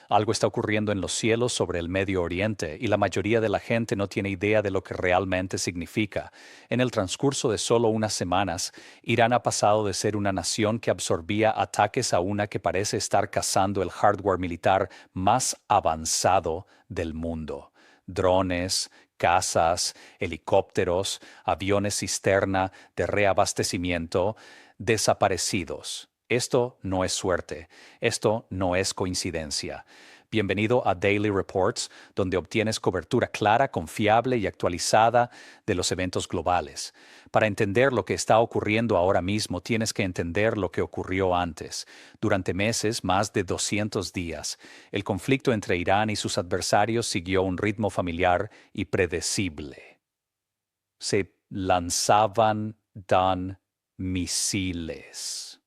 Algo está ocurriendo en los cielos sobre el Medio Oriente y la mayoría de la gente no tiene idea de lo que realmente significa. En el transcurso de solo unas semanas, Irán ha pasado de ser una nación que absorbía ataques a una que parece estar cazando el hardware militar más avanzado del mundo. Drones, cazas, helicópteros, aviones cisterna de reabastecimiento, desaparecidos. Esto no es suerte, esto no es coincidencia. Bienvenido a Daily Reports, donde obtienes cobertura clara, confiable y actualizada de los eventos globales. Para entender lo que está ocurriendo ahora mismo, tienes que entender lo que ocurrió antes. Durante meses, más de 200 días, el conflicto entre Irán y sus adversarios siguió un ritmo familiar y predecible. Se lanzaban misiles.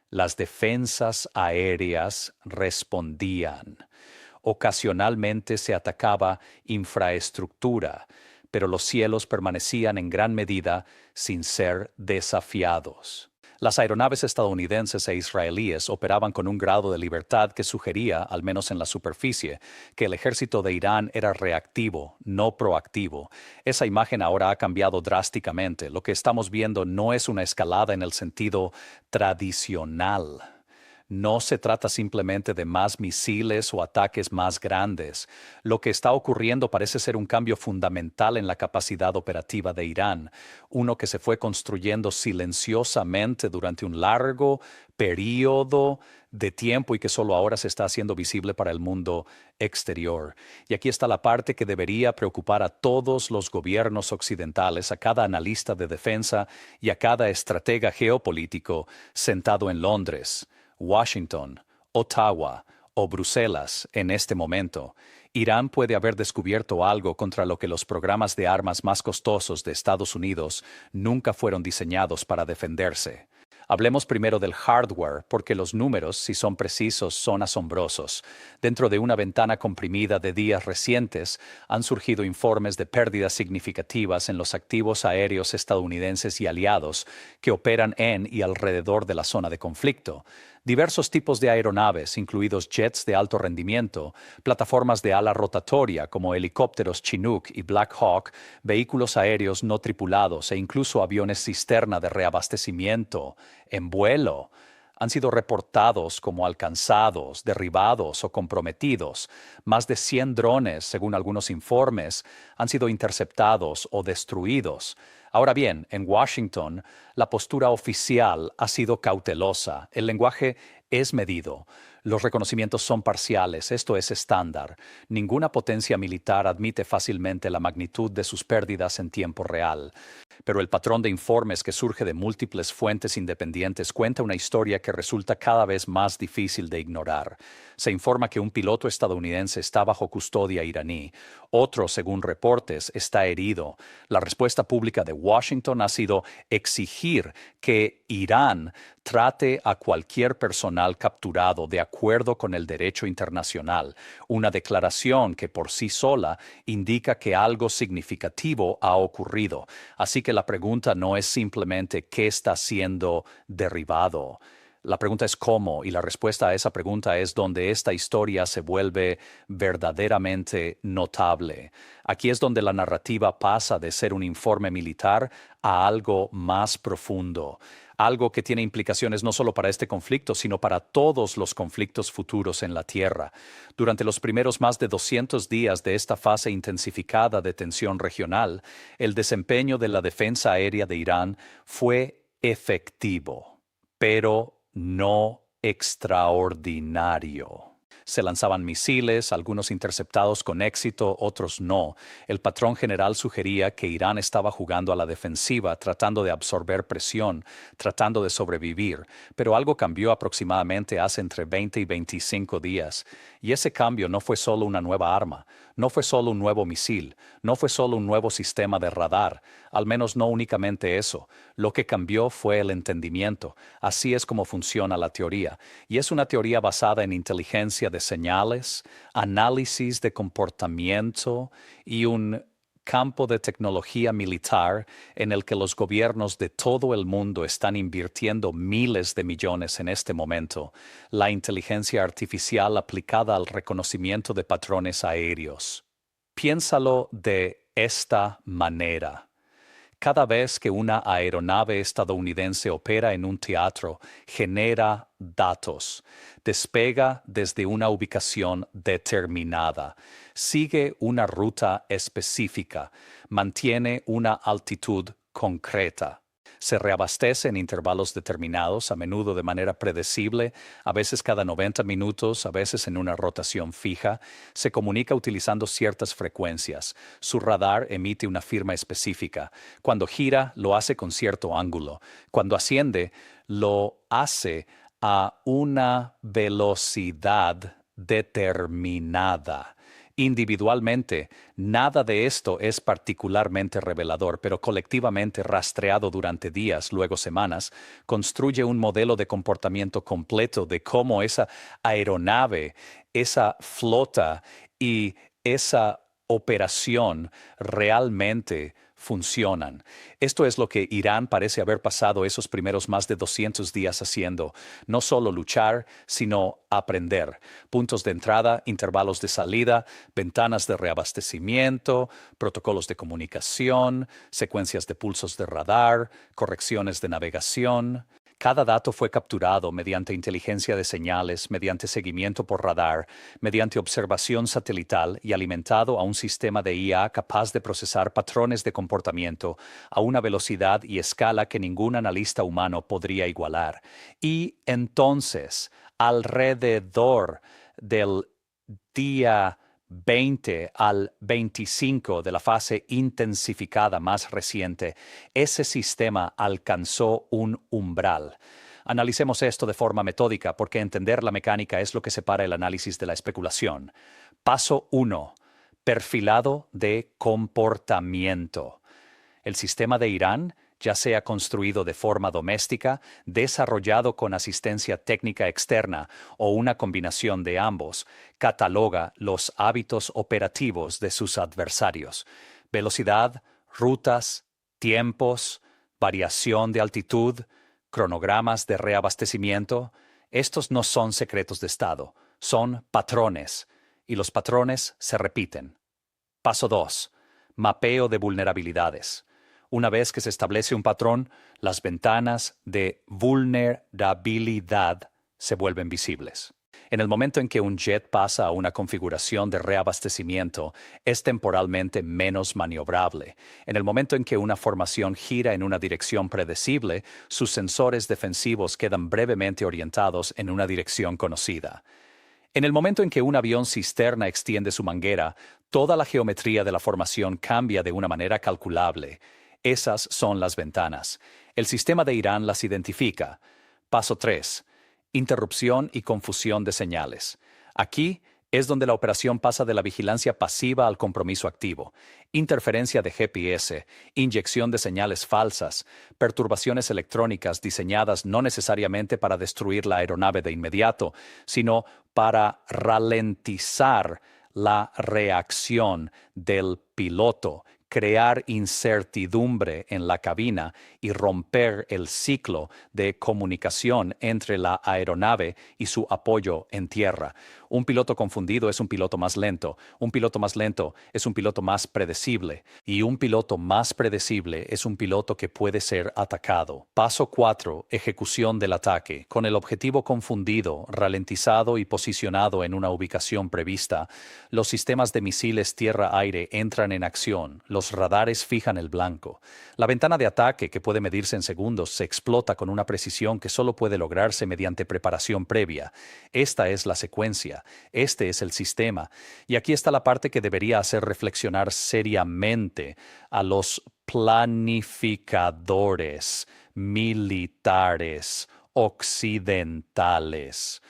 Las defensas aéreas respondían. Ocasionalmente se atacaba infraestructura, pero los cielos permanecían en gran medida sin ser desafiados. Las aeronaves estadounidenses e israelíes operaban con un grado de libertad que sugería, al menos en la superficie, que el ejército de Irán era reactivo, no proactivo. Esa imagen ahora ha cambiado drásticamente. Lo que estamos viendo no es una escalada en el sentido tradicional. No se trata simplemente de más misiles o ataques más grandes. Lo que está ocurriendo parece ser un cambio fundamental en la capacidad operativa de Irán, uno que se fue construyendo silenciosamente durante un largo periodo de tiempo y que solo ahora se está haciendo visible para el mundo exterior. Y aquí está la parte que debería preocupar a todos los gobiernos occidentales, a cada analista de defensa y a cada estratega geopolítico sentado en Londres, Washington, Ottawa o Bruselas en este momento. Irán puede haber descubierto algo contra lo que los programas de armas más costosos de Estados Unidos nunca fueron diseñados para defenderse. Hablemos primero del hardware, porque los números, si son precisos, son asombrosos. Dentro de una ventana comprimida de días recientes, han surgido informes de pérdidas significativas en los activos aéreos estadounidenses y aliados que operan en y alrededor de la zona de conflicto. Diversos tipos de aeronaves, incluidos jets de alto rendimiento, plataformas de ala rotatoria como helicópteros Chinook y Black Hawk, vehículos aéreos no tripulados e incluso aviones cisterna de reabastecimiento en vuelo, han sido reportados como alcanzados, derribados o comprometidos. Más de 100 drones, según algunos informes, han sido interceptados o destruidos. Ahora bien, en Washington, la postura oficial ha sido cautelosa. El lenguaje es medido. Los reconocimientos son parciales. Esto es estándar. Ninguna potencia militar admite fácilmente la magnitud de sus pérdidas en tiempo real. Pero el patrón de informes que surge de múltiples fuentes independientes cuenta una historia que resulta cada vez más difícil de ignorar. Se informa que un piloto estadounidense está bajo custodia iraní. Otro, según reportes, está herido. La respuesta pública de Washington ha sido exigir que Irán trate a cualquier personal capturado de acuerdo con el derecho internacional, una declaración que por sí sola indica que algo significativo ha ocurrido. Así que la pregunta no es simplemente qué está siendo derribado. La pregunta es cómo, y la respuesta a esa pregunta es donde esta historia se vuelve verdaderamente notable. Aquí es donde la narrativa pasa de ser un informe militar a algo más profundo, algo que tiene implicaciones no solo para este conflicto, sino para todos los conflictos futuros en la Tierra. Durante los primeros más de 200 días de esta fase intensificada de tensión regional, el desempeño de la defensa aérea de Irán fue efectivo, pero no extraordinario. Se lanzaban misiles, algunos interceptados con éxito, otros no. El patrón general sugería que Irán estaba jugando a la defensiva, tratando de absorber presión, tratando de sobrevivir, pero algo cambió aproximadamente hace entre 20 y 25 días. Y ese cambio no fue solo una nueva arma, no fue solo un nuevo misil, no fue solo un nuevo sistema de radar, al menos no únicamente eso. Lo que cambió fue el entendimiento. Así es como funciona la teoría. Y es una teoría basada en inteligencia de señales, análisis de comportamiento y un campo de tecnología militar en el que los gobiernos de todo el mundo están invirtiendo miles de millones en este momento, la inteligencia artificial aplicada al reconocimiento de patrones aéreos. Piénsalo de esta manera. Cada vez que una aeronave estadounidense opera en un teatro, genera datos, despega desde una ubicación determinada, sigue una ruta específica, mantiene una altitud concreta. Se reabastece en intervalos determinados, a menudo de manera predecible, a veces cada 90 minutos, a veces en una rotación fija. Se comunica utilizando ciertas frecuencias. Su radar emite una firma específica. Cuando gira, lo hace con cierto ángulo. Cuando asciende, lo hace a una velocidad determinada. Individualmente, nada de esto es particularmente revelador, pero colectivamente rastreado durante días, luego semanas, construye un modelo de comportamiento completo de cómo esa aeronave, esa flota y esa operación realmente funcionan. Esto es lo que Irán parece haber pasado esos primeros más de 200 días haciendo. No solo luchar, sino aprender. Puntos de entrada, intervalos de salida, ventanas de reabastecimiento, protocolos de comunicación, secuencias de pulsos de radar, correcciones de navegación. Cada dato fue capturado mediante inteligencia de señales, mediante seguimiento por radar, mediante observación satelital y alimentado a un sistema de IA capaz de procesar patrones de comportamiento a una velocidad y escala que ningún analista humano podría igualar. Y entonces, alrededor del día 20 al 25 de la fase intensificada más reciente, ese sistema alcanzó un umbral. Analicemos esto de forma metódica porque entender la mecánica es lo que separa el análisis de la especulación. Paso 1. Perfilado de comportamiento. El sistema de Irán, ya sea construido de forma doméstica, desarrollado con asistencia técnica externa o una combinación de ambos, cataloga los hábitos operativos de sus adversarios. Velocidad, rutas, tiempos, variación de altitud, cronogramas de reabastecimiento. Estos no son secretos de Estado, son patrones, y los patrones se repiten. Paso 2. Mapeo de vulnerabilidades. Una vez que se establece un patrón, las ventanas de vulnerabilidad se vuelven visibles. En el momento en que un jet pasa a una configuración de reabastecimiento, es temporalmente menos maniobrable. En el momento en que una formación gira en una dirección predecible, sus sensores defensivos quedan brevemente orientados en una dirección conocida. En el momento en que un avión cisterna extiende su manguera, toda la geometría de la formación cambia de una manera calculable. Esas son las ventanas. El sistema de Irán las identifica. Paso 3. Interrupción y confusión de señales. Aquí es donde la operación pasa de la vigilancia pasiva al compromiso activo. Interferencia de GPS, inyección de señales falsas, perturbaciones electrónicas diseñadas no necesariamente para destruir la aeronave de inmediato, sino para ralentizar la reacción del piloto, crear incertidumbre en la cabina y romper el ciclo de comunicación entre la aeronave y su apoyo en tierra. Un piloto confundido es un piloto más lento, un piloto más lento es un piloto más predecible, y un piloto más predecible es un piloto que puede ser atacado. Paso 4. Ejecución del ataque. Con el objetivo confundido, ralentizado y posicionado en una ubicación prevista, los sistemas de misiles tierra-aire entran en acción. Los radares fijan el blanco. La ventana de ataque, que puede medirse en segundos, se explota con una precisión que solo puede lograrse mediante preparación previa. Esta es la secuencia. Este es el sistema. Y aquí está la parte que debería hacer reflexionar seriamente a los planificadores militares occidentales.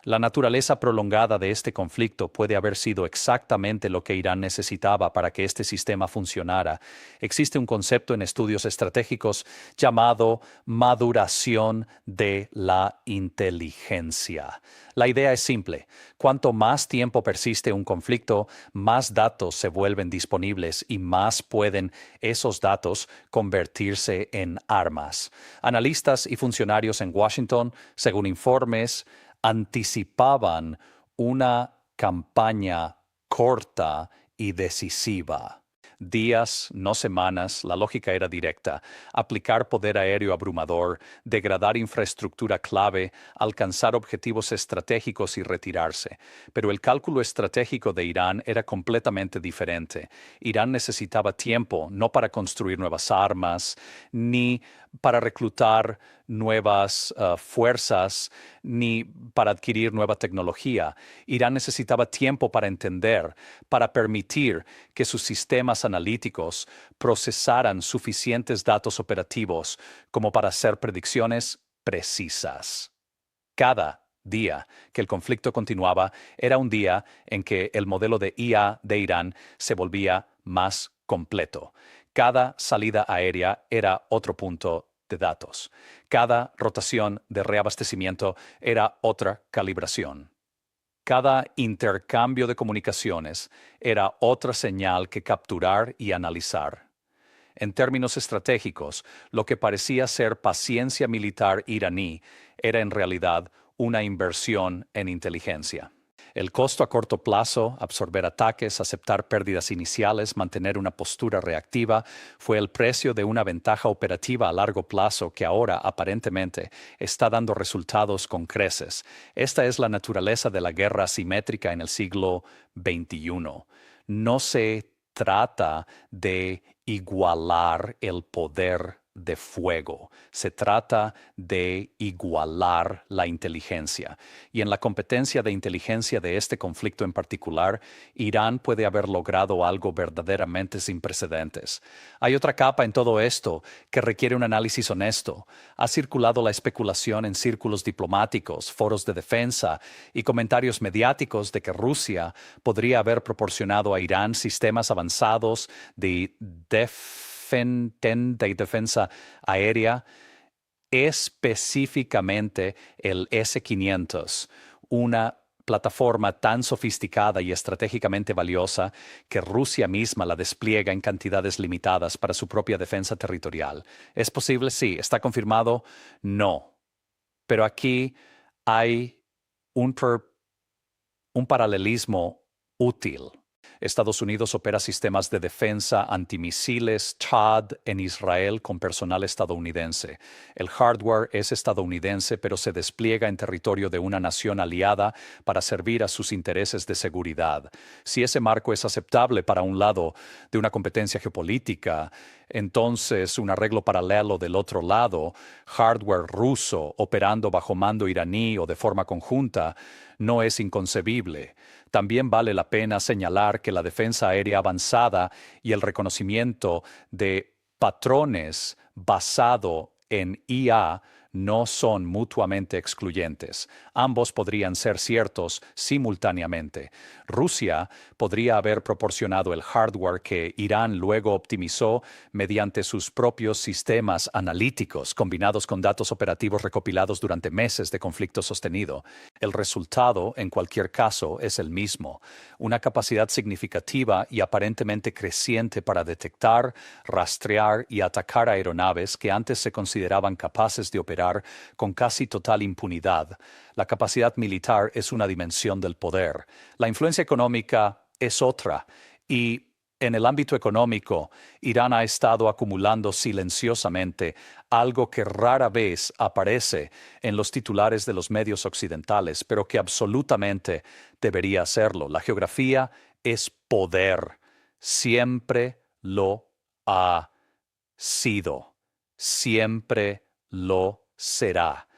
La naturaleza prolongada de este conflicto puede haber sido exactamente lo que Irán necesitaba para que este sistema funcionara. Existe un concepto en estudios estratégicos llamado maduración de la inteligencia. La idea es simple. Cuanto más tiempo persiste un conflicto, más datos se vuelven disponibles y más pueden esos datos convertirse en armas. Analistas y funcionarios en Washington, según informes, anticipaban una campaña corta y decisiva. Días, no semanas, la lógica era directa: aplicar poder aéreo abrumador, degradar infraestructura clave, alcanzar objetivos estratégicos y retirarse. Pero el cálculo estratégico de Irán era completamente diferente. Irán necesitaba tiempo, no para construir nuevas armas, ni para reclutar nuevas fuerzas, ni para adquirir nueva tecnología. Irán necesitaba tiempo para entender, para permitir que sus sistemas analíticos procesaran suficientes datos operativos como para hacer predicciones precisas. Cada día que el conflicto continuaba era un día en que el modelo de IA de Irán se volvía más completo. Cada salida aérea era otro punto de datos. Cada rotación de reabastecimiento era otra calibración. Cada intercambio de comunicaciones era otra señal que capturar y analizar. En términos estratégicos, lo que parecía ser paciencia militar iraní era en realidad una inversión en inteligencia. El costo a corto plazo, absorber ataques, aceptar pérdidas iniciales, mantener una postura reactiva, fue el precio de una ventaja operativa a largo plazo que ahora, aparentemente, está dando resultados con creces. Esta es la naturaleza de la guerra asimétrica en el siglo XXI. No se trata de igualar el poder de fuego. Se trata de igualar la inteligencia. Y en la competencia de inteligencia de este conflicto en particular, Irán puede haber logrado algo verdaderamente sin precedentes. Hay otra capa en todo esto que requiere un análisis honesto. Ha circulado la especulación en círculos diplomáticos, foros de defensa y comentarios mediáticos de que Rusia podría haber proporcionado a Irán sistemas avanzados de defensa aérea, específicamente el S-500, una plataforma tan sofisticada y estratégicamente valiosa que Rusia misma la despliega en cantidades limitadas para su propia defensa territorial. ¿Es posible? Sí. ¿Está confirmado? No. Pero aquí hay un paralelismo útil. Estados Unidos opera sistemas de defensa antimisiles THAAD en Israel con personal estadounidense. El hardware es estadounidense, pero se despliega en territorio de una nación aliada para servir a sus intereses de seguridad. Si ese marco es aceptable para un lado de una competencia geopolítica, entonces un arreglo paralelo del otro lado, hardware ruso operando bajo mando iraní o de forma conjunta, no es inconcebible. También vale la pena señalar que la defensa aérea avanzada y el reconocimiento de patrones basado en IA no son mutuamente excluyentes. Ambos podrían ser ciertos simultáneamente. Rusia podría haber proporcionado el hardware que Irán luego optimizó mediante sus propios sistemas analíticos combinados con datos operativos recopilados durante meses de conflicto sostenido. El resultado, en cualquier caso, es el mismo: una capacidad significativa y aparentemente creciente para detectar, rastrear y atacar aeronaves que antes se consideraban capaces de operar con casi total impunidad. La capacidad militar es una dimensión del poder. La influencia económica es otra. Y en el ámbito económico, Irán ha estado acumulando silenciosamente algo que rara vez aparece en los titulares de los medios occidentales, pero que absolutamente debería hacerlo. La geografía es poder. Siempre lo ha sido. Siempre lo será.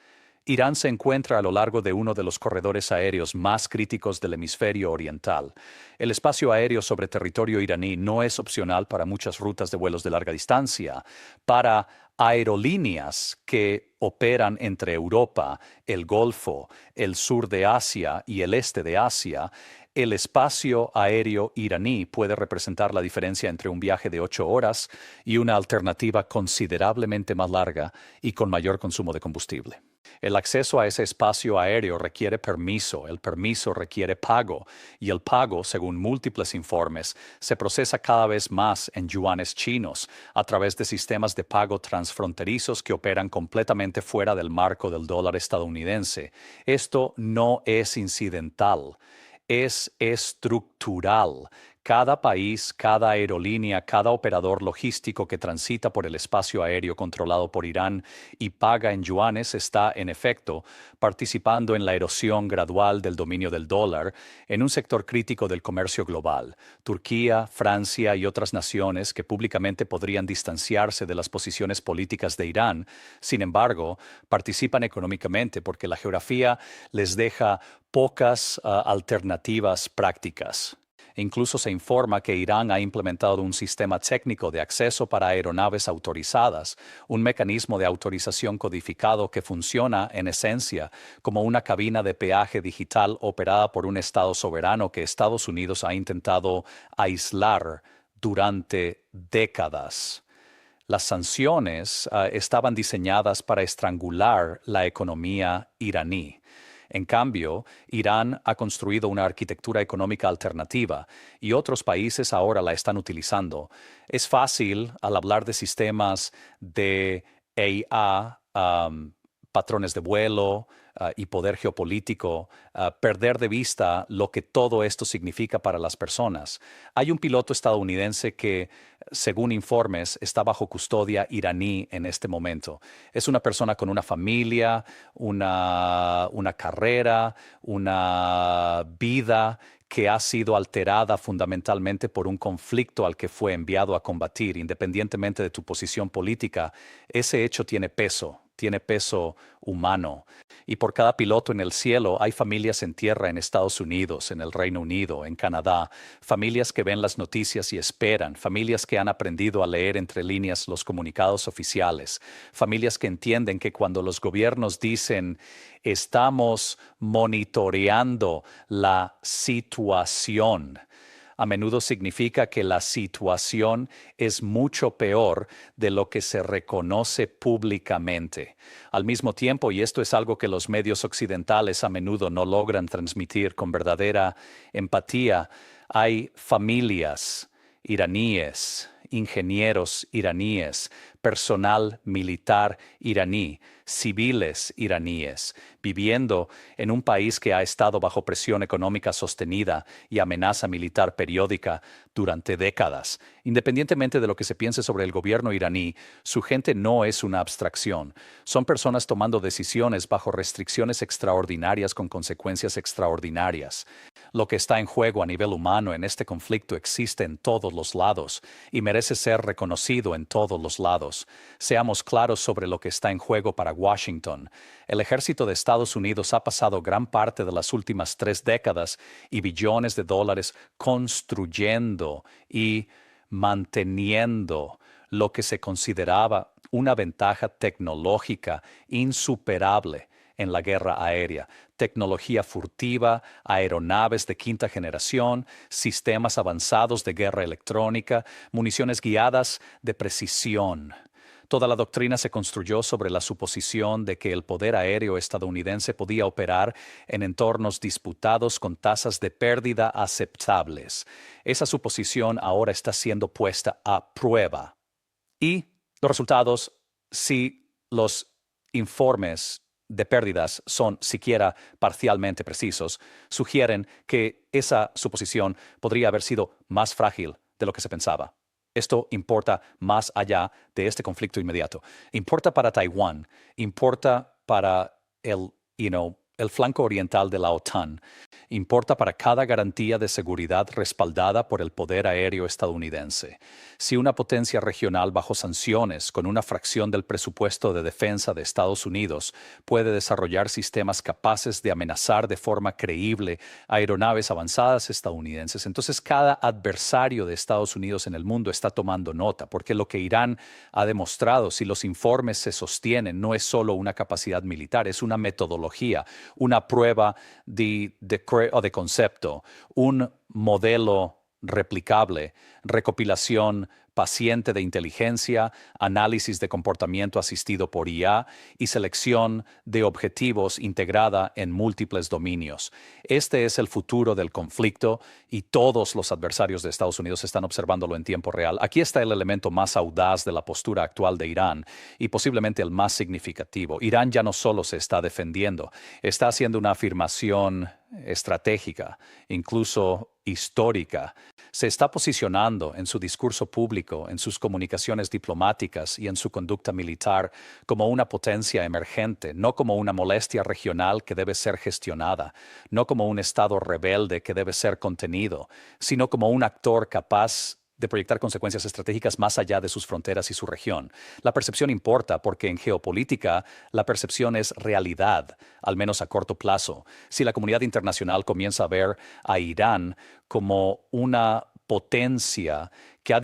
Irán se encuentra a lo largo de uno de los corredores aéreos más críticos del hemisferio oriental. El espacio aéreo sobre territorio iraní no es opcional para muchas rutas de vuelos de larga distancia. Para Aerolíneas que operan entre Europa, el Golfo, el sur de Asia y el este de Asia, el espacio aéreo iraní puede representar la diferencia entre un viaje de 8 horas y una alternativa considerablemente más larga y con mayor consumo de combustible. El acceso a ese espacio aéreo requiere permiso, el permiso requiere pago, y el pago, según múltiples informes, se procesa cada vez más en yuanes chinos a través de sistemas de pago transfronterizos que operan completamente fuera del marco del dólar estadounidense. Esto no es incidental, es estructural. Cada país, cada aerolínea, cada operador logístico que transita por el espacio aéreo controlado por Irán y paga en yuanes está, en efecto, participando en la erosión gradual del dominio del dólar en un sector crítico del comercio global. Turquía, Francia y otras naciones que públicamente podrían distanciarse de las posiciones políticas de Irán, sin embargo, participan económicamente porque la geografía les deja pocas alternativas prácticas. Incluso se informa que Irán ha implementado un sistema técnico de acceso para aeronaves autorizadas, un mecanismo de autorización codificado que funciona, en esencia, como una cabina de peaje digital operada por un Estado soberano que Estados Unidos ha intentado aislar durante décadas. Las sanciones estaban diseñadas para estrangular la economía iraní. En cambio, Irán ha construido una arquitectura económica alternativa y otros países ahora la están utilizando. Es fácil, al hablar de sistemas de AI, patrones de vuelo y poder geopolítico, perder de vista lo que todo esto significa para las personas. Hay un piloto estadounidense que, según informes, está bajo custodia iraní en este momento. Es una persona con una familia, una carrera, una vida que ha sido alterada fundamentalmente por un conflicto al que fue enviado a combatir, independientemente de tu posición política. Ese hecho tiene peso humano. Y por cada piloto en el cielo hay familias en tierra en Estados Unidos, en el Reino Unido, en Canadá, familias que ven las noticias y esperan, familias que han aprendido a leer entre líneas los comunicados oficiales, familias que entienden que cuando los gobiernos dicen estamos monitoreando la situación, a menudo significa que la situación es mucho peor de lo que se reconoce públicamente. Al mismo tiempo, y esto es algo que los medios occidentales a menudo no logran transmitir con verdadera empatía, hay familias iraníes, ingenieros iraníes, personal militar iraní, civiles iraníes, viviendo en un país que ha estado bajo presión económica sostenida y amenaza militar periódica durante décadas. Independientemente de lo que se piense sobre el gobierno iraní, su gente no es una abstracción. Son personas tomando decisiones bajo restricciones extraordinarias con consecuencias extraordinarias. Lo que está en juego a nivel humano en este conflicto existe en todos los lados y merece ser reconocido en todos los lados. Seamos claros sobre lo que está en juego para Washington. El ejército de Estados Unidos ha pasado gran parte de las últimas 3 décadas y billones de dólares construyendo y manteniendo lo que se consideraba una ventaja tecnológica insuperable en la guerra aérea, tecnología furtiva, aeronaves de quinta generación, sistemas avanzados de guerra electrónica, municiones guiadas de precisión. Toda la doctrina se construyó sobre la suposición de que el poder aéreo estadounidense podía operar en entornos disputados con tasas de pérdida aceptables. Esa suposición ahora está siendo puesta a prueba. Y los resultados, si los informes de pérdidas son siquiera parcialmente precisos, sugieren que esa suposición podría haber sido más frágil de lo que se pensaba. Esto importa más allá de este conflicto inmediato. Importa para Taiwán, importa para el flanco oriental de la OTAN, importa para cada garantía de seguridad respaldada por el poder aéreo estadounidense. Si una potencia regional bajo sanciones, con una fracción del presupuesto de defensa de Estados Unidos, puede desarrollar sistemas capaces de amenazar de forma creíble aeronaves avanzadas estadounidenses, entonces cada adversario de Estados Unidos en el mundo está tomando nota, porque lo que Irán ha demostrado, si los informes se sostienen, no es solo una capacidad militar, es una metodología, una prueba de concepto, un modelo replicable, recopilación paciente de inteligencia, análisis de comportamiento asistido por IA y selección de objetivos integrada en múltiples dominios. Este es el futuro del conflicto y todos los adversarios de Estados Unidos están observándolo en tiempo real. Aquí está el elemento más audaz de la postura actual de Irán y posiblemente el más significativo. Irán ya no solo se está defendiendo, está haciendo una afirmación estratégica, incluso histórica. Se está posicionando en su discurso público, en sus comunicaciones diplomáticas y en su conducta militar como una potencia emergente, no como una molestia regional que debe ser gestionada, no como un estado rebelde que debe ser contenido, sino como un actor capaz de proyectar consecuencias estratégicas más allá de sus fronteras y su región. La percepción importa porque en geopolítica la percepción es realidad, al menos a corto plazo. Si la comunidad internacional comienza a ver a Irán como una potencia que ha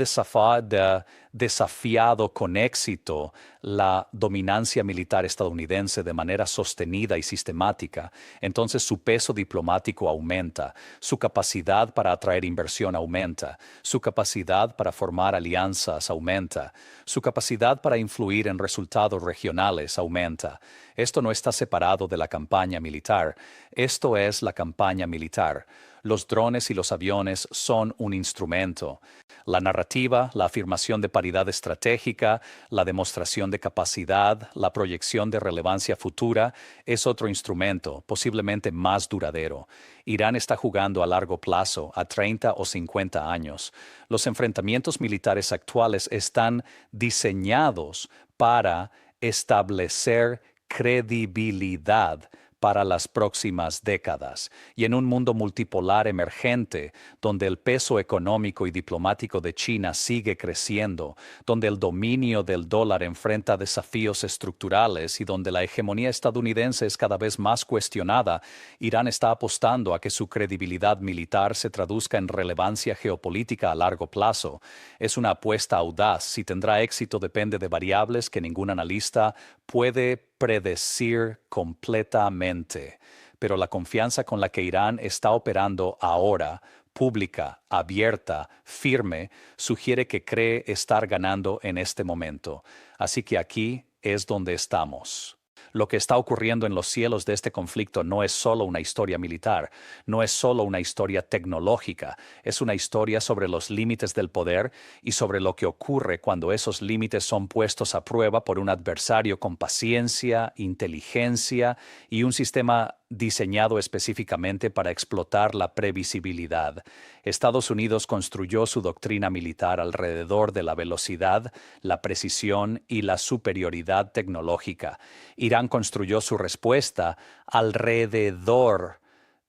desafiado con éxito la dominancia militar estadounidense de manera sostenida y sistemática, entonces su peso diplomático aumenta, su capacidad para atraer inversión aumenta, su capacidad para formar alianzas aumenta, su capacidad para influir en resultados regionales aumenta. Esto no está separado de la campaña militar, esto es la campaña militar. Los drones y los aviones son un instrumento. La narrativa, la afirmación de paridad estratégica, la demostración de capacidad, la proyección de relevancia futura es otro instrumento, posiblemente más duradero. Irán está jugando a largo plazo, a 30 o 50 años. Los enfrentamientos militares actuales están diseñados para establecer credibilidad para las próximas décadas. Y en un mundo multipolar emergente, donde el peso económico y diplomático de China sigue creciendo, donde el dominio del dólar enfrenta desafíos estructurales y donde la hegemonía estadounidense es cada vez más cuestionada, Irán está apostando a que su credibilidad militar se traduzca en relevancia geopolítica a largo plazo. Es una apuesta audaz. Si tendrá éxito depende de variables que ningún analista puede predecir completamente, pero la confianza con la que Irán está operando ahora, pública, abierta, firme, sugiere que cree estar ganando en este momento. Así que aquí es donde estamos. Lo que está ocurriendo en los cielos de este conflicto no es solo una historia militar, no es solo una historia tecnológica, es una historia sobre los límites del poder y sobre lo que ocurre cuando esos límites son puestos a prueba por un adversario con paciencia, inteligencia y un sistema diseñado específicamente para explotar la previsibilidad. Estados Unidos construyó su doctrina militar alrededor de la velocidad, la precisión y la superioridad tecnológica. Irán construyó su respuesta alrededor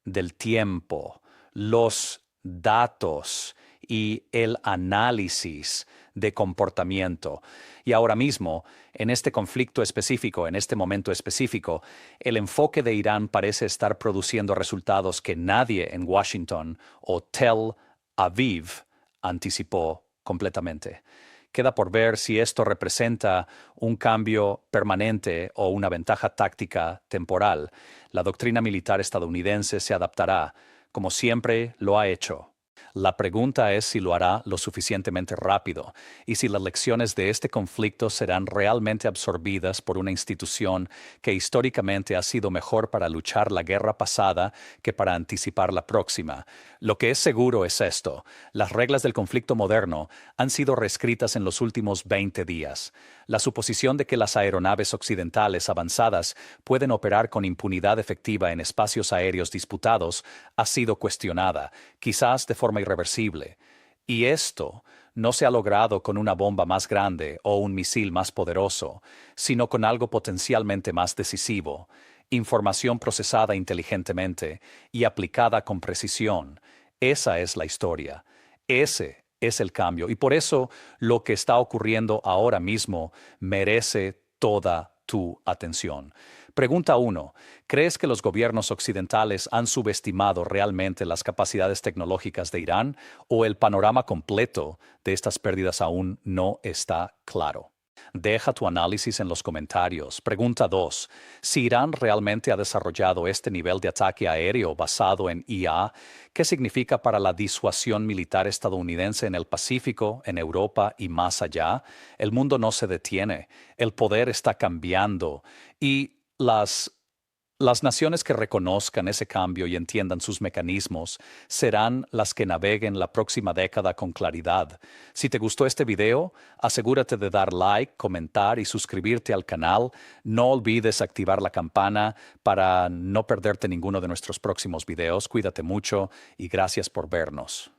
del tiempo, los datos y el análisis de comportamiento. Y ahora mismo, en este conflicto específico, en este momento específico, el enfoque de Irán parece estar produciendo resultados que nadie en Washington o Tel Aviv anticipó completamente. Queda por ver si esto representa un cambio permanente o una ventaja táctica temporal. La doctrina militar estadounidense se adaptará, como siempre lo ha hecho. La pregunta es si lo hará lo suficientemente rápido y si las lecciones de este conflicto serán realmente absorbidas por una institución que históricamente ha sido mejor para luchar la guerra pasada que para anticipar la próxima. Lo que es seguro es esto: las reglas del conflicto moderno han sido reescritas en los últimos 20 días. La suposición de que las aeronaves occidentales avanzadas pueden operar con impunidad efectiva en espacios aéreos disputados ha sido cuestionada, quizás de forma irreversible. Y esto no se ha logrado con una bomba más grande o un misil más poderoso, sino con algo potencialmente más decisivo: información procesada inteligentemente y aplicada con precisión. Esa es la historia. Ese es el cambio. Y por eso lo que está ocurriendo ahora mismo merece toda tu atención. Pregunta 1. ¿Crees que los gobiernos occidentales han subestimado realmente las capacidades tecnológicas de Irán o el panorama completo de estas pérdidas aún no está claro? Deja tu análisis en los comentarios. Pregunta 2. Si Irán realmente ha desarrollado este nivel de ataque aéreo basado en IA, ¿qué significa para la disuasión militar estadounidense en el Pacífico, en Europa y más allá? El mundo no se detiene, el poder está cambiando y las naciones que reconozcan ese cambio y entiendan sus mecanismos serán las que naveguen la próxima década con claridad. Si te gustó este video, asegúrate de dar like, comentar y suscribirte al canal. No olvides activar la campana para no perderte ninguno de nuestros próximos videos. Cuídate mucho y gracias por vernos.